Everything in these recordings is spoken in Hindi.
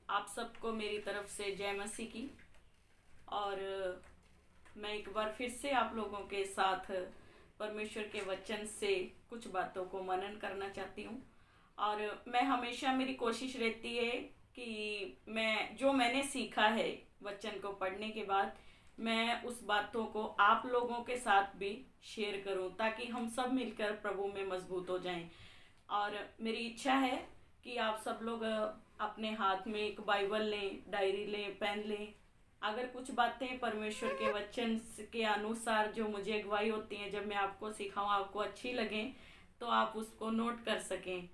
आप सबको मेरी तरफ से जय मसीह की। और मैं एक बार फिर से आप लोगों के साथ परमेश्वर के वचन से कुछ बातों को मनन करना चाहती हूँ। और मैं हमेशा, मेरी कोशिश रहती है कि मैंने सीखा है वचन को पढ़ने के बाद मैं उस बातों को आप लोगों के साथ भी शेयर करूं, ताकि हम सब मिलकर प्रभु में मजबूत हो जाएं। और मेरी इच्छा है कि आप सब लोग अपने हाथ में एक बाइबल लें, डायरी लें, पेन लें। अगर कुछ बातें परमेश्वर के वचन के अनुसार जो मुझे अगुवाई होती हैं, जब मैं आपको सिखाऊं, आपको अच्छी लगें, तो आप उसको नोट कर सकें।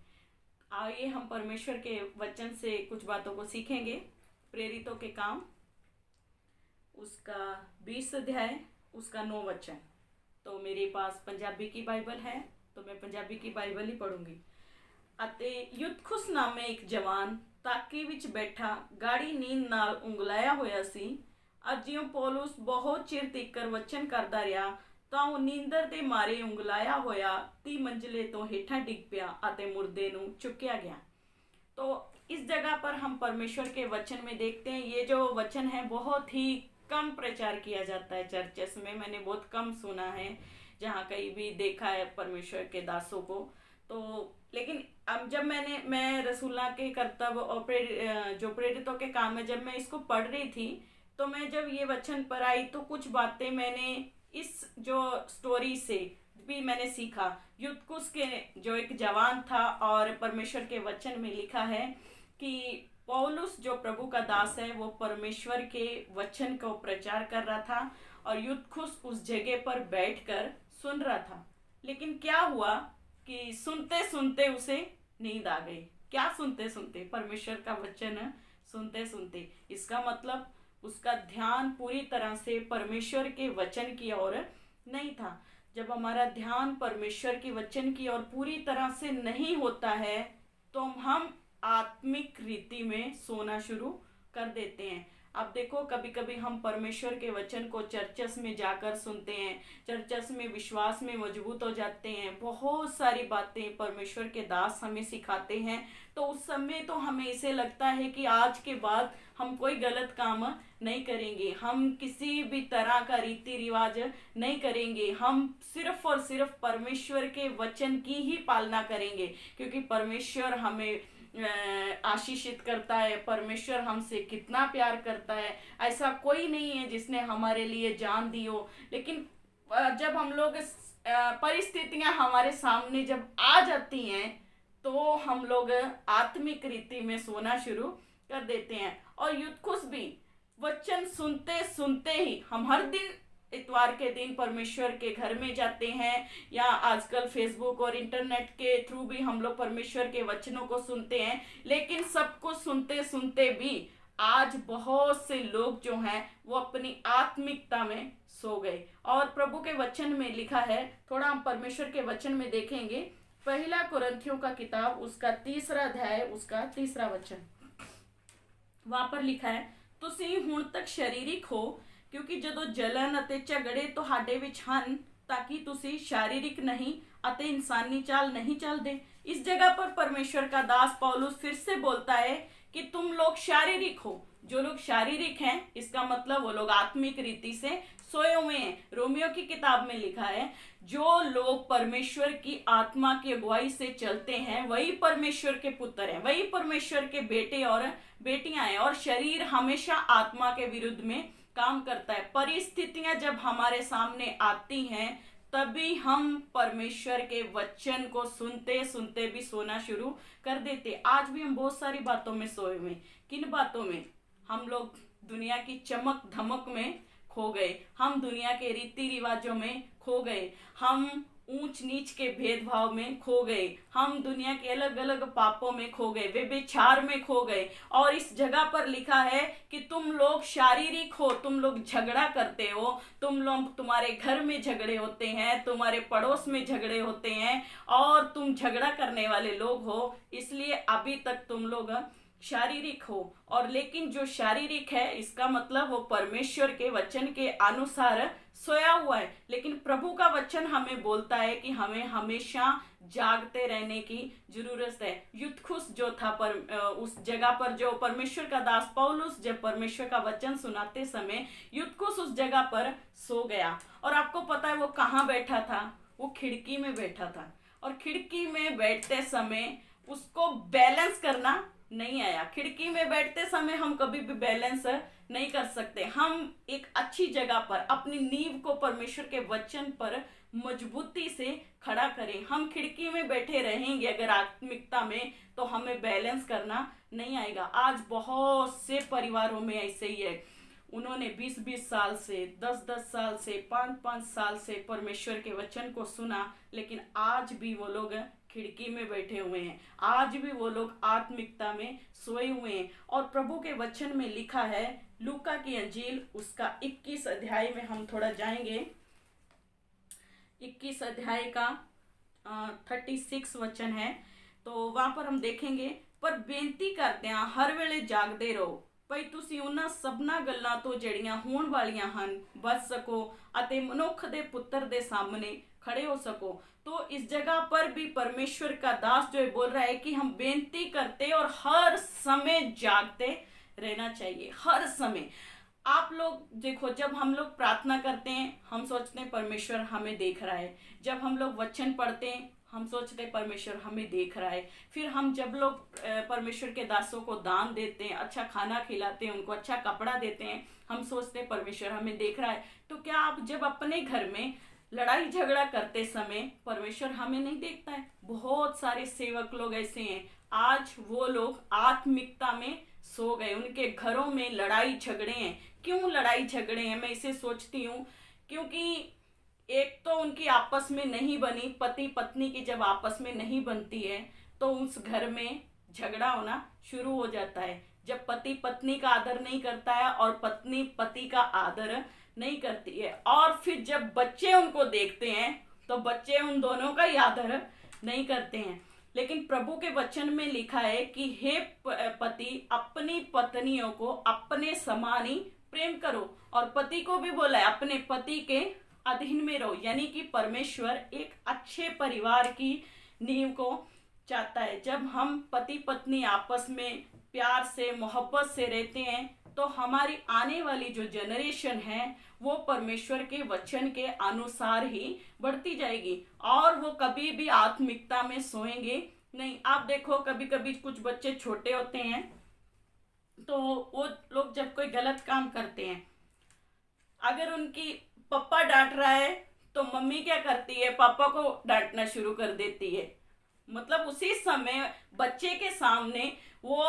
आइए हम परमेश्वर के वचन से कुछ बातों को सीखेंगे। प्रेरितों के काम उसका 20 अध्याय उसका 9 वचन। तो मेरे पास पंजाबी की बाइबल है, तो मैं पंजाबी की बाइबल ही पढ़ूंगी। ਅਤੇ ਯੁੱਧਖੁਸ ਨਾਮੇ ਇੱਕ ਜਵਾਨ ਤਾਕੀ ਵਿੱਚ ਬੈਠਾ ਗਾੜੀ ਨੀਂਦ ਨਾਲ ਉਂਗਲਾਇਆ ਹੋਇਆ ਸੀ। ਅੱਜ ਜਿਉਂ ਪੌਲੁਸ ਬਹੁਤ ਚਿਰ ਤੀਕਰ ਵਚਨ ਕਰਦਾ ਰਿਹਾ ਤਾਂ ਉਹ ਨੀਂਦਰ ਦੇ ਮਾਰੇ ਉਂਗਲਾਇਆ ਹੋਇਆ 30 मंजिले ਤੋਂ ਹੇਠਾਂ ਡਿੱਗ ਪਿਆ ਅਤੇ ਮੁਰਦੇ ਨੂੰ चुक्या गया। तो इस जगह पर हम परमेश्वर के वचन में देखते हैं, ये जो वचन है बहुत ही कम प्रचार किया जाता है चर्चेस में। मैंने बहुत कम सुना है, जहाँ कहीं भी देखा है परमेश्वर के दासों को। तो लेकिन अब जब मैं रसूला के कर्तव्य और जो प्रेरितों के काम में जब मैं इसको पढ़ रही थी, तो मैं जब ये वचन पर आई तो कुछ बातें मैंने इस जो स्टोरी से भी मैंने सीखा। युद्धकुश के जो एक जवान था, और परमेश्वर के वचन में लिखा है कि पौलुस जो प्रभु का दास है, वो परमेश्वर के वचन को प्रचार कर रहा था और युद्धकुश उस जगह पर बैठकर सुन रहा था। लेकिन क्या हुआ कि सुनते सुनते उसे नींद आ गई। क्या सुनते सुनते? परमेश्वर का वचन सुनते सुनते। इसका मतलब उसका ध्यान पूरी तरह से परमेश्वर के वचन की ओर नहीं था। जब हमारा ध्यान परमेश्वर के वचन की ओर पूरी तरह से नहीं होता है, तो हम आत्मिक रीति में सोना शुरू कर देते हैं। अब देखो, कभी कभी हम परमेश्वर के वचन को चर्चस में जाकर सुनते हैं, चर्चस में विश्वास में मजबूत हो जाते हैं, बहुत सारी बातें परमेश्वर के दास हमें सिखाते हैं। तो उस समय तो हमें इसे लगता है कि आज के बाद हम कोई गलत काम नहीं करेंगे, हम किसी भी तरह का रीति रिवाज नहीं करेंगे, हम सिर्फ और सिर्फ परमेश्वर के वचन की ही पालना करेंगे, क्योंकि परमेश्वर हमें आशीषित करता है। परमेश्वर हमसे कितना प्यार करता है, ऐसा कोई नहीं है जिसने हमारे लिए जान दी हो। लेकिन जब हम लोग परिस्थितियां हमारे सामने जब आ जाती हैं, तो हम लोग आत्मिक रीति में सोना शुरू कर देते हैं। और युद्धकुश भी वचन सुनते सुनते ही, हम हर दिन इतवार के दिन परमेश्वर के घर में जाते हैं, या आजकल फेसबुक और इंटरनेट के थ्रू भी हम लोग परमेश्वर के वचनों को सुनते हैं। लेकिन सब कुछ सुनते सुनते भी आज बहुत से लोग जो हैं वो अपनी आत्मिकता में सो गए। और प्रभु के वचन में लिखा है, थोड़ा हम परमेश्वर के वचन में देखेंगे। पहला कुरिन्थियों का किताब उसका 3 अध्याय उसका 3 वचन। वहां पर लिखा है, तुसी हुण तक शारीरिक हो, क्योंकि ਜਦੋਂ ਜਲਨ ਅਤੇ ਝਗੜੇ ਤੁਹਾਡੇ ਵਿੱਚ ਹਨ, ताकि तुसी शारीरिक नहीं अते इंसानी चाल नहीं चलते। इस जगह पर परमेश्वर का दास पौलुस फिर से बोलता है कि तुम लोग शारीरिक हो। जो लोग शारीरिक हैं, इसका मतलब वो लोग आत्मिक रीति से सोए हुए हैं। रोमियो की किताब में लिखा है, जो लोग परमेश्वर की आत्मा की अगुवाई से चलते हैं, वही परमेश्वर के पुत्र हैं, वही परमेश्वर के बेटे और बेटियां हैं। और शरीर हमेशा आत्मा के विरुद्ध में काम करता है। परिस्थितियां जब हमारे सामने आती हैं, तभी हम परमेश्वर के वचन को सुनते सुनते भी सोना शुरू कर देते। आज भी हम बहुत सारी बातों में सोए हुए। किन बातों में? हम लोग दुनिया की चमक धमक में खो गए, हम दुनिया के रीति रिवाजों में खो गए, हम ऊंच नीच के भेदभाव में खो गए, हम दुनिया के अलग अलग पापों में खो गए, व्यभिचार में खो गए। और इस जगह पर लिखा है कि तुम लोग शारीरिक हो, तुम लोग झगड़ा करते हो, तुम लोग, तुम्हारे घर में झगड़े होते हैं, तुम्हारे पड़ोस में झगड़े होते हैं, और तुम झगड़ा करने वाले लोग हो। इसलिए अभी तक तुम लोग शारीरिक हो, और लेकिन जो शारीरिक है इसका मतलब वो परमेश्वर के वचन के अनुसार सोया हुआ है। लेकिन प्रभु का वचन हमें बोलता है कि हमें हमेशा जागते रहने की जरूरत है। यूतुखुस जो था उस जगह पर जो परमेश्वर का दास पौलुस जब परमेश्वर का वचन सुनाते समय यूतुखुस उस जगह पर सो गया। और आपको पता है वो कहाँ बैठा था? वो खिड़की में बैठा था। और खिड़की में बैठते समय उसको बैलेंस करना नहीं आया। खिड़की में बैठते समय हम कभी भी बैलेंस नहीं कर सकते। हम एक अच्छी जगह पर अपनी नींव को परमेश्वर के वचन पर मजबूती से खड़ा करें। हम खिड़की में बैठे रहेंगे अगर आत्मिकता में, तो हमें बैलेंस करना नहीं आएगा। आज बहुत से परिवारों में ऐसे ही है, उन्होंने 20-20 साल से, 10-10 साल से, 5-5 साल से परमेश्वर के वचन को सुना, लेकिन आज भी वो लोग खिड़की में बैठे हुए हैं। आज भी वो लोग आत्मिकता में सोए हुए हैं। और प्रभु के वचन में लिखा है, लूका की अंजील उसका 21 अध्याय में हम थोड़ा जाएंगे। 21 अध्याय का 36 वचन है, तो वहां पर हम देखेंगे, पर बेनती करते हैं हर वेले जागते रहो ਭਈ ਤੁਸੀਂ ਉਹਨਾਂ ਸਭਨਾ ਗੱਲਾਂ ਤੋਂ ਜਿਹੜੀਆਂ ਹੋਣ ਵਾਲੀਆਂ ਹਨ ਬਚ ਸਕੋ ਅਤੇ ਮਨੁੱਖ ਦੇ ਪੁੱਤਰ ਦੇ सामने खड़े हो सको। तो इस जगह पर भी परमेश्वर का दास जो है बोल रहा है कि हम बेनती करते और हर समय जागते रहना चाहिए। हर समय आप लोग देखो, जब हम लोग प्रार्थना करते हैं हम सोचते हैं परमेश्वर हमें देख रहा है। जब हम लोग वचन पढ़ते हैं हम सोचते हैं परमेश्वर हमें देख रहा है। फिर हम जब लोग परमेश्वर के दासों को दान देते हैं, अच्छा खाना खिलाते हैं, उनको अच्छा कपड़ा देते हैं, हम सोचते हैं परमेश्वर हमें देख रहा है। तो क्या आप जब अपने घर में लड़ाई झगड़ा करते समय परमेश्वर हमें नहीं देखता है? बहुत सारे सेवक लोग ऐसे हैं, आज वो लोग आत्मिकता में सो गए, उनके घरों में लड़ाई झगड़े हैं। क्यों लड़ाई झगड़े हैं? मैं इसे सोचती हूँ क्योंकि एक तो उनकी आपस में नहीं बनी, पति पत्नी की जब आपस में नहीं बनती है तो उस घर में झगड़ा होना शुरू हो जाता है। जब पति पत्नी का आदर नहीं करता है और पत्नी पति का आदर नहीं करती है, और फिर जब बच्चे उनको देखते हैं तो बच्चे उन दोनों का ही आदर नहीं करते हैं। लेकिन प्रभु के वचन में लिखा है कि हे पति अपनी पत्नियों को अपने समान ही प्रेम करो, और पति को भी बोला है अपने पति के अधीन में रहो। यानी कि परमेश्वर एक अच्छे परिवार की नींव को चाहता है। जब हम पति पत्नी आपस में प्यार से मोहब्बत से रहते हैं तो हमारी आने वाली जो जनरेशन है वो परमेश्वर के वचन के अनुसार ही बढ़ती जाएगी, और वो कभी भी आत्मिकता में सोएंगे नहीं। आप देखो कभी कभी कुछ बच्चे छोटे होते हैं तो वो लोग जब कोई गलत काम करते हैं, अगर उनकी पापा डांट रहा है तो मम्मी क्या करती है? पापा को डांटना शुरू कर देती है। मतलब उसी समय बच्चे के सामने वो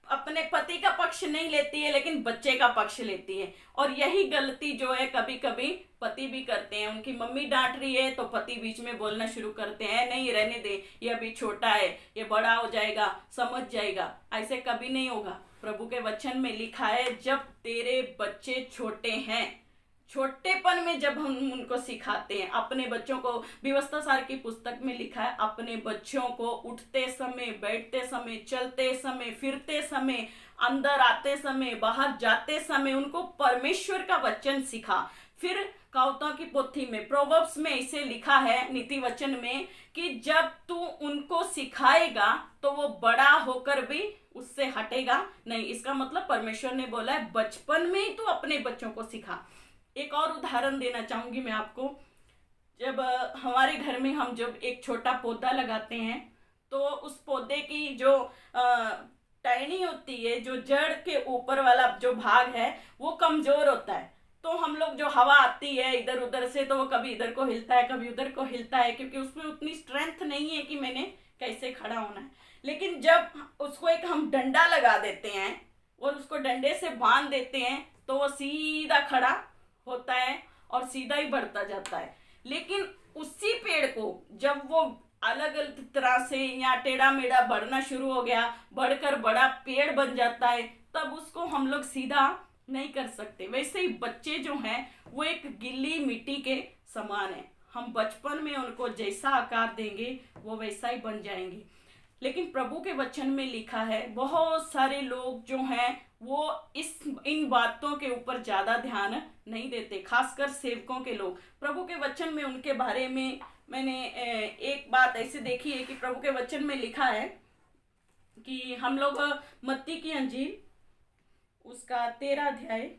अपने पति का पक्ष नहीं लेती है लेकिन बच्चे का पक्ष लेती है। और यही गलती जो है कभी कभी पति भी करते हैं। उनकी मम्मी डांट रही है तो पति बीच में बोलना शुरू करते हैं, नहीं रहने दे, ये अभी छोटा है, ये बड़ा हो जाएगा, समझ जाएगा। ऐसे कभी नहीं होगा। प्रभु के वचन में लिखा है जब तेरे बच्चे छोटे हैं, छोटेपन में जब हम उनको सिखाते हैं, अपने बच्चों को, व्यवस्था सार की पुस्तक में लिखा है अपने बच्चों को उठते समय, बैठते समय, चलते समय, फिरते समय, अंदर आते समय, बाहर जाते समय उनको परमेश्वर का वचन सिखा। फिर कहावतों की पोथी में, प्रोवर्ब्स में इसे लिखा है नीति वचन में कि जब तू उनको सिखाएगा तो वो बड़ा होकर भी उससे हटेगा नहीं। इसका मतलब परमेश्वर ने बोला है बचपन में ही तू अपने बच्चों को सिखा। एक और उदाहरण देना चाहूंगी मैं आपको। जब हमारे घर में हम जब एक छोटा पौधा लगाते हैं तो उस पौधे की जो टहनी होती है, जो जड़ के ऊपर वाला जो भाग है वो कमजोर होता है। तो हम लोग जो हवा आती है इधर उधर से तो वो कभी इधर को हिलता है कभी उधर को हिलता है, क्योंकि उसमें उतनी स्ट्रेंथ नहीं है कि मैंने कैसे खड़ा होना है। लेकिन जब उसको एक हम डंडा लगा देते हैं और उसको डंडे से बांध देते हैं तो वो सीधा खड़ा होता है और सीधा ही बढ़ता जाता है। लेकिन उसी पेड़ को जब वो अलग अलग तरह से या टेढ़ा मेढ़ा बढ़ना शुरू हो गया, बढ़कर बड़ा पेड़ बन जाता है, तब उसको हम लोग सीधा नहीं कर सकते। वैसे ही बच्चे जो हैं वो एक गीली मिट्टी के समान है। हम बचपन में उनको जैसा आकार देंगे वो वैसा ही बन जाएंगे। लेकिन प्रभु के वचन में लिखा है बहुत सारे लोग जो हैं वो इन बातों के ऊपर ज्यादा ध्यान नहीं देते, खासकर सेवकों के लोग। प्रभु के वचन में उनके बारे में मैंने एक बात ऐसे देखी है कि प्रभु के वचन में लिखा है कि हम लोग मत्ती की अंजील उसका 13 अध्याय,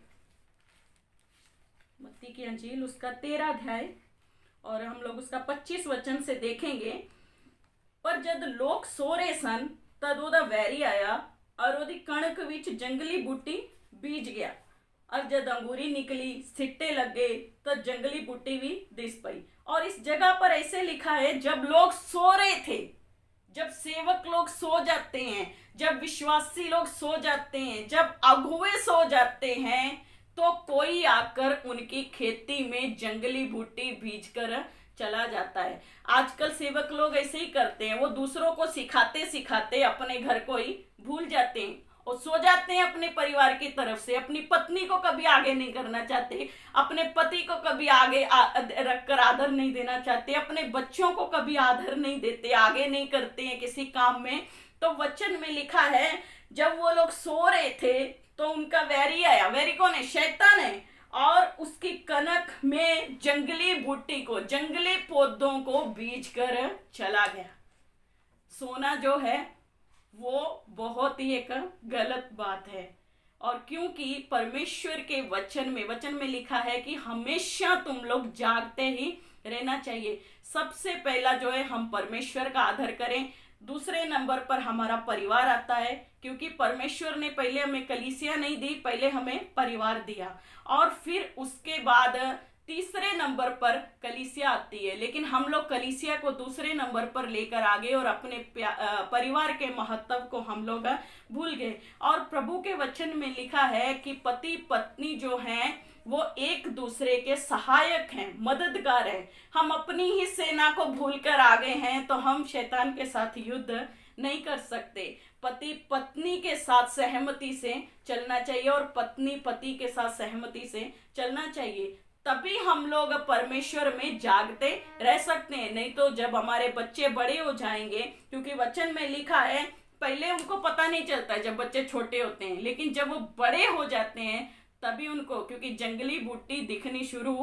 मत्ती की अंजील उसका 13 अध्याय और हम लोग उसका 25 वचन से देखेंगे। पर जद लोग सो रहे सन तद ओदा वैरी आया और ओदी कणक विच जंगली बूटी बीज गया, और जद अंगूरी निकली सिट्टे लग गए तो जंगली बूटी भी दिस पई। और इस जगह पर ऐसे लिखा है, जब लोग सो रहे थे, जब सेवक लोग सो जाते हैं, जब विश्वासी लोग सो जाते हैं, जब अगुवे सो जाते हैं, तो कोई आकर उनकी खेती में जंगली बूटी बीज कर चला जाता है। आजकल सेवक लोग ऐसे ही करते हैं, वो दूसरों को सिखाते सिखाते अपने घर को ही भूल जाते हैं और सो जाते हैं अपने परिवार की तरफ से। अपनी पत्नी को कभी आगे नहीं करना चाहते, अपने पति को कभी आगे रखकर आदर नहीं देना चाहते, अपने बच्चों को कभी आदर नहीं देते, आगे नहीं करते हैं किसी काम में। तो वचन में लिखा है, जब वो लोग सो रहे थे तो उनका वैरी आया। वैरी कौन है? शैतान है। और उसकी कनक में जंगली बूटी को, जंगली पौधों को बीज कर चला गया। सोना जो है वो बहुत ही एक गलत बात है। और क्योंकि परमेश्वर के वचन में लिखा है कि हमेशा तुम लोग जागते ही रहना चाहिए। सबसे पहला जो है, हम परमेश्वर का आदर करें। दूसरे नंबर पर हमारा परिवार आता है, क्योंकि परमेश्वर ने पहले हमें कलीसिया नहीं दी, पहले हमें परिवार दिया। और फिर उसके बाद तीसरे नंबर पर कलीसिया आती है। लेकिन हम लोग कलीसिया को दूसरे नंबर पर लेकर आ गए और अपने परिवार के महत्व को हम लोग भूल गए। और प्रभु के वचन में लिखा है कि पति पत्नी जो हैं वो एक दूसरे के सहायक हैं, मददगार हैं। हम अपनी ही सेना को भूलकर आ गए हैं, तो हम शैतान के साथ युद्ध नहीं कर सकते। पति पत्नी के साथ सहमति से चलना चाहिए और पत्नी पति के साथ सहमति से चलना चाहिए, तभी हम लोग परमेश्वर में जागते रह सकते हैं। नहीं तो जब हमारे बच्चे बड़े हो जाएंगे, क्योंकि वचन में लिखा है पहले उनको पता नहीं चलता जब बच्चे छोटे होते हैं, लेकिन जब वो बड़े हो जाते हैं तभी उनको, क्योंकि जंगली बूटी दिखनी शुरू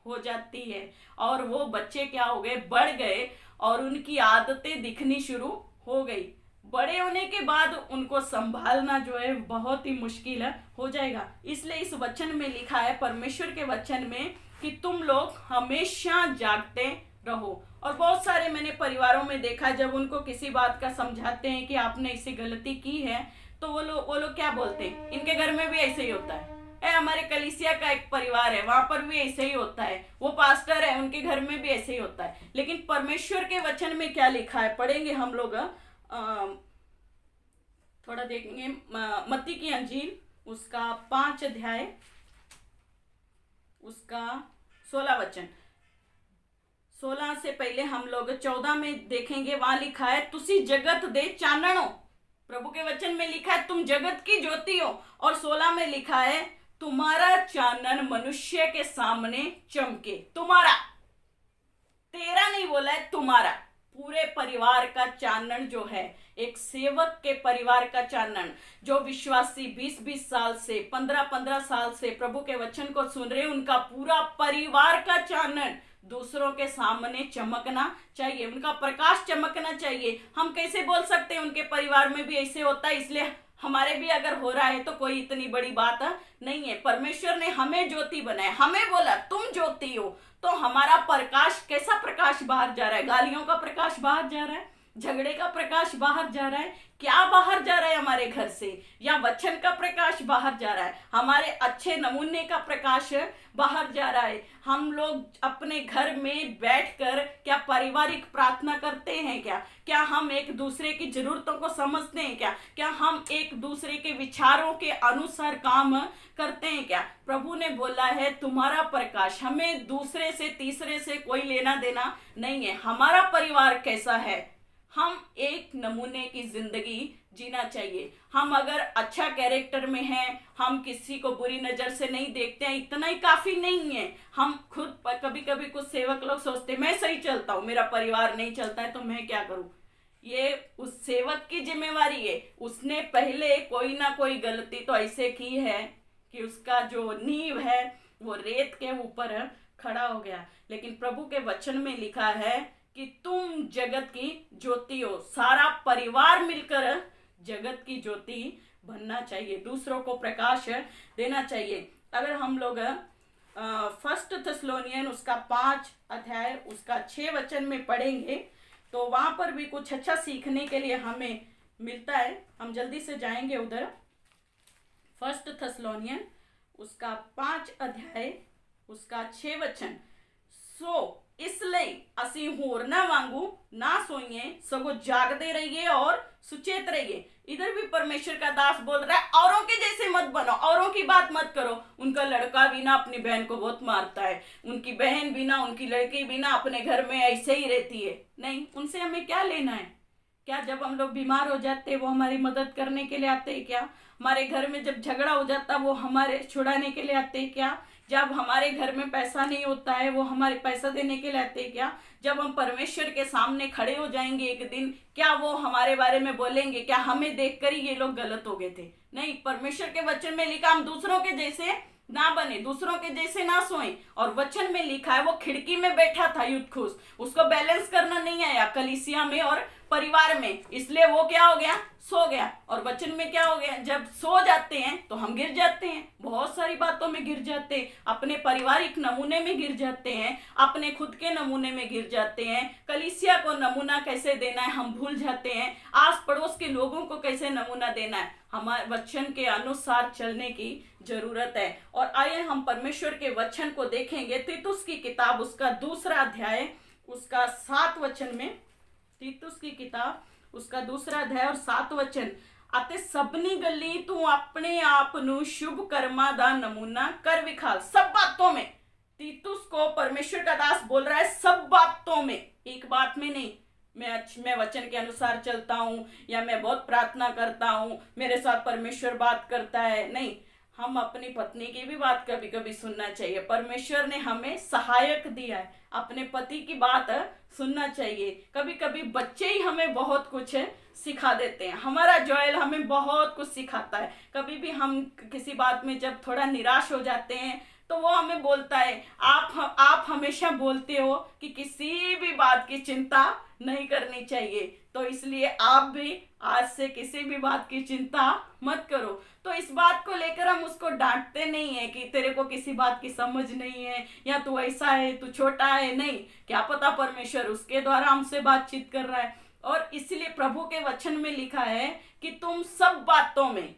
हो जाती है और वो बच्चे क्या हो गए, बढ़ गए और उनकी आदतें दिखनी शुरू हो गई। बड़े होने के बाद उनको संभालना जो है बहुत ही मुश्किल हो जाएगा। इसलिए इस वचन में लिखा है, परमेश्वर के वचन में, कि तुम लोग हमेशा जागते रहो। और बहुत सारे मैंने परिवारों में देखा, जब उनको किसी बात का समझाते हैं कि आपने इसे गलती की है, तो वो लोग क्या बोलते हैं, इनके घर में भी ऐसे ही होता है, हमारे कलीसिया का एक परिवार है वहां पर भी ऐसे ही होता है, वो पास्टर है उनके घर में भी ऐसे ही होता है। लेकिन परमेश्वर के वचन में क्या लिखा है, पढ़ेंगे हम लोग, थोड़ा देखेंगे। मत्ती की अंजील उसका 5 अध्याय उसका 16 वचन, 16 से पहले हम लोग 14 में देखेंगे। वहां लिखा है, तुसी जगत दे चानणो। प्रभु के वचन में लिखा है तुम जगत की ज्योति हो। और 16 में लिखा है, तुम्हारा चानन मनुष्य के सामने चमके। तुम्हारा, तेरा नहीं बोला है, तुम्हारा, पूरे परिवार का चानन जो है, एक सेवक के परिवार का चानन, जो विश्वासी 20-20 साल से, 15-15 साल से प्रभु के वचन को सुन रहे, उनका पूरा परिवार का चानन दूसरों के सामने चमकना चाहिए, उनका प्रकाश चमकना चाहिए। हम कैसे बोल सकते हैं उनके परिवार में भी ऐसे होता है, इसलिए हमारे भी अगर हो रहा है तो कोई इतनी बड़ी बात नहीं है। परमेश्वर ने हमें ज्योति बनाया, हमें बोला तुम ज्योति हो, तो हमारा प्रकाश, कैसा प्रकाश बाहर जा रहा है? गालियों का प्रकाश बाहर जा रहा है, झगड़े का प्रकाश बाहर जा रहा है, क्या बाहर जा रहा है हमारे घर से? या वचन का प्रकाश बाहर जा रहा है, हमारे अच्छे नमूने का प्रकाश बाहर जा रहा है। हम लोग अपने घर में बैठकर क्या पारिवारिक प्रार्थना करते हैं? क्या हम एक दूसरे की जरूरतों को समझते हैं? क्या हम एक दूसरे के विचारों के अनुसार काम करते हैं? क्या प्रभु ने बोला है तुम्हारा प्रकाश, हमें दूसरे से तीसरे से कोई लेना देना नहीं है। हमारा परिवार कैसा है, हम एक नमूने की जिंदगी जीना चाहिए। हम अगर अच्छा कैरेक्टर में हैं, हम किसी को बुरी नजर से नहीं देखते हैं, इतना ही काफी नहीं है। हम खुद कभी कभी कुछ सेवक लोग सोचते हैं मैं सही चलता हूँ, मेरा परिवार नहीं चलता है तो मैं क्या करूँ। ये उस सेवक की जिम्मेवारी है। उसने पहले कोई ना कोई गलती तो ऐसे की है कि उसका जो नींव है वो रेत के ऊपर खड़ा हो गया। लेकिन प्रभु के वचन में लिखा है कि तुम जगत की ज्योति हो। सारा परिवार मिलकर जगत की ज्योति बनना चाहिए, दूसरों को प्रकाश देना चाहिए। अगर हम लोग फर्स्ट थेसलोनियन उसका 5 अध्याय उसका 6 वचन में पढ़ेंगे तो वहां पर भी कुछ अच्छा सीखने के लिए हमें मिलता है। हम जल्दी से जाएंगे उधर। फर्स्ट थेसलोनियन उसका 5 अध्याय उसका 6 वचन। सो इसलिए असी होर ना वांगू ना सोइए, सगो जागते रहिए और सुचेत रहिए। इधर भी परमेश्वर का दास बोल रहा है औरों के जैसे मत बनो, औरों की बात मत करो। उनका लड़का भी ना अपनी बहन को बहुत मारता है, उनकी बहन भी ना, उनकी लड़की भी ना अपने घर में ऐसे ही रहती है। नहीं, उनसे हमें क्या लेना है? क्या जब हम लोग बीमार हो जाते हैं वो हमारी मदद करने के लिए आते हैं क्या? हमारे घर में जब झगड़ा हो जाता वो हमारे छुड़ाने के लिए आते हैं क्या? जब हमारे घर में पैसा नहीं होता है वो हमारे पैसा देने के लिए आते हैं क्या? जब हम परमेश्वर के सामने खड़े हो जाएंगे एक दिन, क्या वो हमारे बारे में बोलेंगे क्या हमें देखकर ही ये लोग गलत हो गए थे? नहीं, परमेश्वर के वचन में लिखा हम दूसरों के जैसे ना बने, दूसरों के जैसे ना सोएं। और वचन में लिखा है वो खिड़की में बैठा था युद्ध खुश, उसको बैलेंस करना नहीं आया कलीसिया में और परिवार में, इसलिए वो क्या हो गया? सो गया। और वचन में क्या हो गया? जब सो जाते हैं तो हम गिर जाते हैं, बहुत सारी बातों में गिर जाते हैं, अपने पारिवारिक नमूने में गिर जाते हैं, अपने खुद के नमूने में गिर जाते हैं, कलीसिया को नमूना कैसे देना है हम भूल जाते हैं, आस पड़ोस के लोगों को कैसे नमूना देना है। हमारे वचन के अनुसार चलने की जरूरत है। और आइए हम परमेश्वर के वचन को देखेंगे। तीतुस की किताब उसका 2 अध्याय उसका 7 वचन में, तीतुस की किताब उसका 2 अध्याय और 7 वचन। अते सबनी गली तू अपने आप नु शुभ कर्मा दा नमूना कर विखाल। सब बातों में तीतुस को परमेश्वर का दास बोल रहा है, सब बातों में, एक बात में नहीं। मैं वचन के अनुसार चलता हूँ या मैं बहुत प्रार्थना करता हूँ, मेरे साथ परमेश्वर बात करता है, नहीं। हम अपनी पत्नी की भी बात कभी कभी सुनना चाहिए। परमेश्वर ने हमें सहायक दिया है, अपने पति की बात सुनना चाहिए। कभी कभी बच्चे ही हमें बहुत कुछ सिखा देते हैं। हमारा जोएल हमें बहुत कुछ सिखाता है। कभी भी हम किसी बात में जब थोड़ा निराश हो जाते हैं तो वो हमें बोलता है, आप हमेशा बोलते हो कि किसी भी बात की चिंता नहीं करनी चाहिए, तो इसलिए आप भी आज से किसी भी बात की चिंता मत करो। तो इस बात को लेकर हम उसको डांटते नहीं है कि तेरे को किसी बात की समझ नहीं है या तू ऐसा है, तू छोटा है। नहीं, क्या पता परमेश्वर उसके द्वारा हमसे बातचीत कर रहा है। और इसलिए प्रभु के वचन में लिखा है कि तुम सब बातों में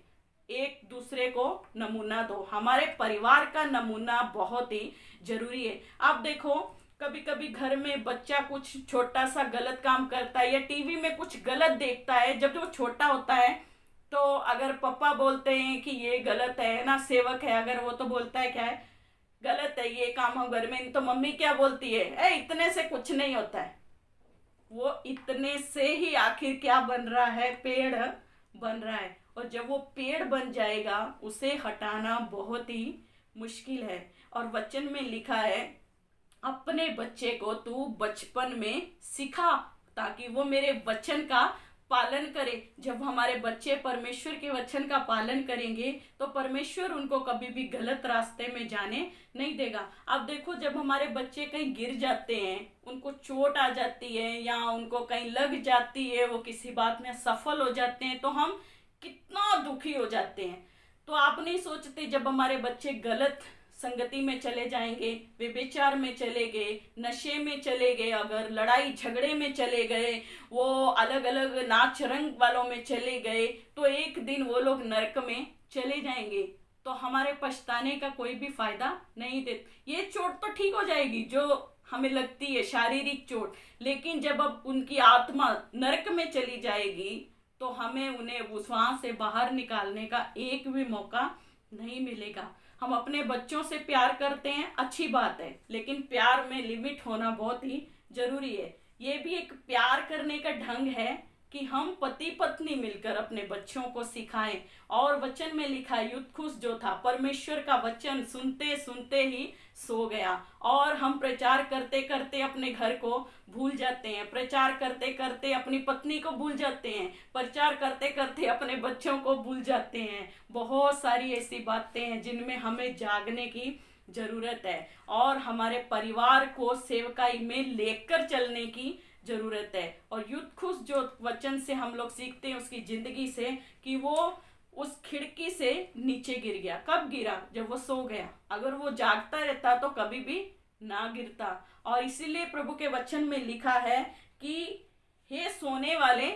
एक दूसरे को नमूना दो। हमारे परिवार का नमूना बहुत ही जरूरी है। आप देखो, कभी कभी घर में बच्चा कुछ छोटा सा गलत काम करता है या टीवी में कुछ गलत देखता है, जब वो छोटा होता है तो अगर पापा बोलते हैं कि ये गलत है ना, सेवक है अगर, वो तो बोलता है क्या है, गलत है ये काम हम घर में, तो मम्मी क्या बोलती है, इतने से कुछ नहीं होता है। वो इतने से ही आखिर क्या बन रहा है? पेड़ बन रहा है। और जब वो पेड़ बन जाएगा उसे हटाना बहुत ही मुश्किल है। और वचन में लिखा है, अपने बच्चे को तू बचपन में सिखा ताकि वो मेरे वचन का पालन करे। जब हमारे बच्चे परमेश्वर के वचन का पालन करेंगे तो परमेश्वर उनको कभी भी गलत रास्ते में जाने नहीं देगा। अब देखो, जब हमारे बच्चे कहीं गिर जाते हैं, उनको चोट आ जाती है या उनको कहीं लग जाती है, वो किसी बात में सफल हो जाते हैं, तो हम कितना दुखी हो जाते हैं। तो आप नहीं सोचते जब हमारे बच्चे गलत संगति में चले जाएंगे, व्यभिचार में चले गए, नशे में चले गए, अगर लड़ाई झगड़े में चले गए, वो अलग अलग नाच रंग वालों में चले गए, तो एक दिन वो लोग नरक में चले जाएंगे। तो हमारे पछताने का कोई भी फायदा नहीं देता। ये चोट तो ठीक हो जाएगी जो हमें लगती है शारीरिक चोट, लेकिन जब अब उनकी आत्मा नरक में चली जाएगी तो हमें उन्हें वहां से बाहर निकालने का एक भी मौका नहीं मिलेगा। हम अपने बच्चों से प्यार करते हैं, अच्छी बात है, लेकिन प्यार में लिमिट होना बहुत ही जरूरी है। ये भी एक प्यार करने का ढंग है कि हम पति पत्नी मिलकर अपने बच्चों को सिखाएं। और वचन में लिखा है यूतुखुस जो था परमेश्वर का वचन सुनते सुनते ही सो गया। और हम प्रचार करते करते अपने घर को भूल जाते हैं, प्रचार करते करते अपनी पत्नी को भूल जाते हैं, प्रचार करते करते अपने बच्चों को भूल जाते हैं। बहुत सारी ऐसी बातें हैं जिनमें हमें जागने की जरूरत है और हमारे परिवार को सेवकाई में लेकर चलने की जरूरत है। और यूतुखुस जो वचन से हम लोग सीखते हैं उसकी जिंदगी से कि वो उस खिड़की से नीचे गिर गया। कब गिरा? जब वो सो गया। अगर वो जागता रहता तो कभी भी ना गिरता। और इसीलिए प्रभु के वचन में लिखा है कि हे सोने वाले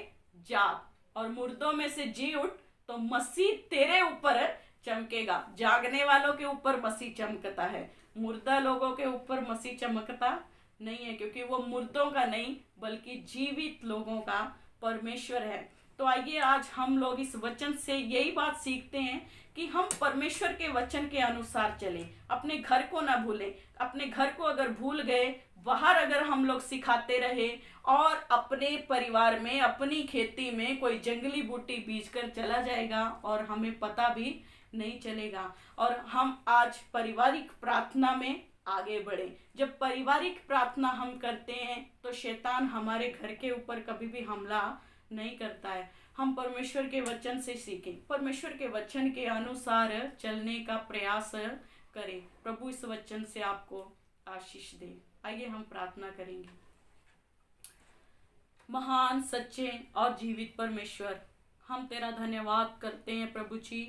जाग और मुर्दों में से जी उठ तो मसीह तेरे ऊपर चमकेगा। जागने वालों के ऊपर मसीह चमकता है, मुर्दा लोगों के ऊपर मसीह चमकता नहीं है, क्योंकि वो मुर्दों का नहीं बल्कि जीवित लोगों का परमेश्वर है। तो आइए आज हम लोग इस वचन से यही बात सीखते हैं कि हम परमेश्वर के वचन के अनुसार चलें, अपने घर को ना भूलें। अपने घर को अगर भूल गए, बाहर अगर हम लोग सिखाते रहे और अपने परिवार में अपनी खेती में कोई जंगली बूटी बीज कर चला जाएगा और हमें पता भी नहीं चलेगा। और हम आज पारिवारिक प्रार्थना में आगे बढ़े। जब पारिवारिक प्रार्थना हम करते हैं तो शैतान हमारे घर के ऊपर कभी भी हमला नहीं करता है। हम परमेश्वर के वचन से सीखें, परमेश्वर के वचन के अनुसार चलने का प्रयास करें। प्रभु इस वचन से आपको आशीष दे। आइए हम प्रार्थना करेंगे। महान, सच्चे और जीवित परमेश्वर, हम तेरा धन्यवाद करते हैं प्रभु जी।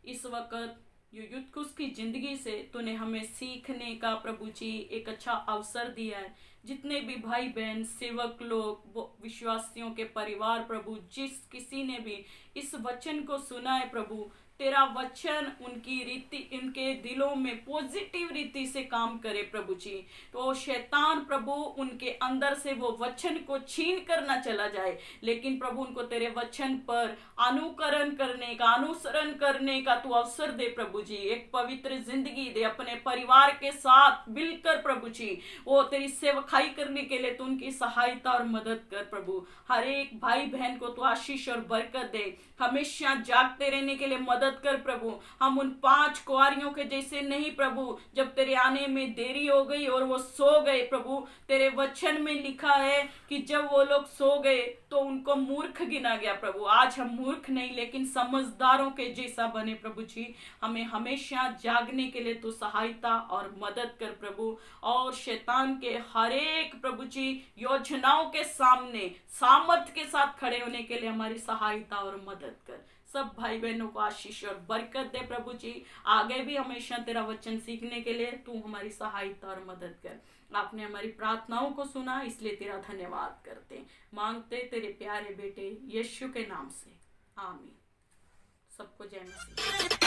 इस वक्त यूतुखुस की जिंदगी से तूने हमें सीखने का प्रभु जी एक अच्छा अवसर दिया है। जितने भी भाई बहन सेवक लोग, विश्वासियों के परिवार प्रभु, जिस किसी ने भी इस वचन को सुना है प्रभु, तेरा वचन उनकी रीति, इनके दिलों में पॉजिटिव रीति से काम करे प्रभु जी। तो शैतान प्रभु उनके अंदर से वो वचन को छीन कर ना चला जाए, लेकिन प्रभु उनको तेरे वचन पर अनुकरण करने का, अनुसरण करने का तू अवसर दे प्रभु जी। एक पवित्र जिंदगी दे अपने परिवार के साथ मिलकर प्रभु जी। वो तेरी सेवकाई करने के लिए तू उनकी सहायता और मदद कर प्रभु। हर एक भाई बहन को तू आशीष और बरकत दे। हमेशा जागते रहने के लिए मदद कर प्रभु। हम उन 5 कुंवारियों के जैसे नहीं प्रभु, जब तेरे आने में देरी हो गई और वो सो गए प्रभु। तेरे वचन में लिखा है कि जब वो लोग सो गए तो उनको मूर्ख गिना गया प्रभु। आज हम मूर्ख नहीं लेकिन समझदारों के जैसा बने प्रभु जी। हमें हमेशा जागने के लिए तू सहायता और मदद कर प्रभु। और शैतान के हर एक प्रभु जी योजनाओं के सामने सामर्थ के साथ खड़े होने के लिए हमारी सहायता और मदद कर। सब भाई बहनों को आशीष और बरकत दे प्रभु जी। आगे भी हमेशा तेरा वचन सीखने के लिए तू हमारी सहायता और मदद कर। आपने हमारी प्रार्थनाओं को सुना, इसलिए तेरा धन्यवाद करते मांगते तेरे प्यारे बेटे यीशु के नाम से, आमीन। सबको जय मसीह।